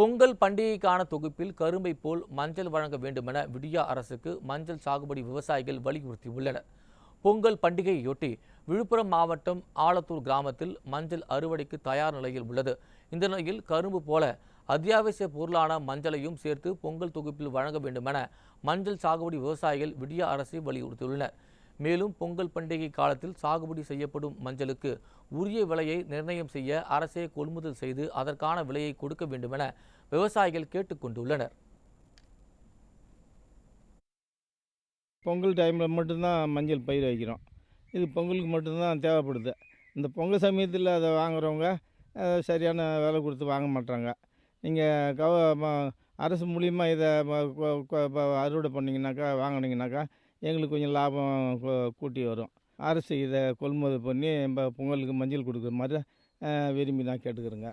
பொங்கல் பண்டிகைக்கான தொகுப்பில் கரும்பை போல் மஞ்சள் வழங்க வேண்டுமென விடியா அரசுக்கு மஞ்சள் சாகுபடி விவசாயிகள் வலியுறுத்தியுள்ளனர். பொங்கல் பண்டிகையொட்டி விழுப்புரம் மாவட்டம் ஆலத்தூர் கிராமத்தில் மஞ்சள் அறுவடைக்கு தயார் நிலையில் உள்ளது. இந்த நிலையில் கரும்பு போல அத்தியாவசிய பொருளான மஞ்சளையும் சேர்த்து பொங்கல் தொகுப்பில் வழங்க வேண்டுமென மஞ்சள் சாகுபடி விவசாயிகள் விடியா அரசை வலியுறுத்தியுள்ளனர். மேலும் பொங்கல் பண்டிகை காலத்தில் சாகுபடி செய்யப்படும் மஞ்சளுக்கு உரிய விலையை நிர்ணயம் செய்ய அரசே கொள்முதல் செய்து அதற்கான விலையை கொடுக்க வேண்டுமென விவசாயிகள் கேட்டுக்கொண்டுள்ளனர். பொங்கல் டைமில் மட்டும்தான் மஞ்சள் பயிர் வைக்கிறோம். இது பொங்கலுக்கு மட்டும்தான் தேவைப்படுது. இந்த பொங்கல் சமயத்தில் அதை வாங்குறவங்க சரியான விலை கொடுத்து வாங்க மாட்டாங்க. நீங்கள் அரசு மூலிமா இதை அறுவடை பண்ணிங்கனாக்கா வாங்கினீங்கனாக்கா எங்களுக்கு கொஞ்சம் லாபம் கூட்டி வரும். அரசு இதை கொள்முதல் பண்ணி பொங்கலுக்கு மஞ்சள் கொடுக்குற மாதிரி விரும்பி நான் கேட்டுக்கிறேங்க.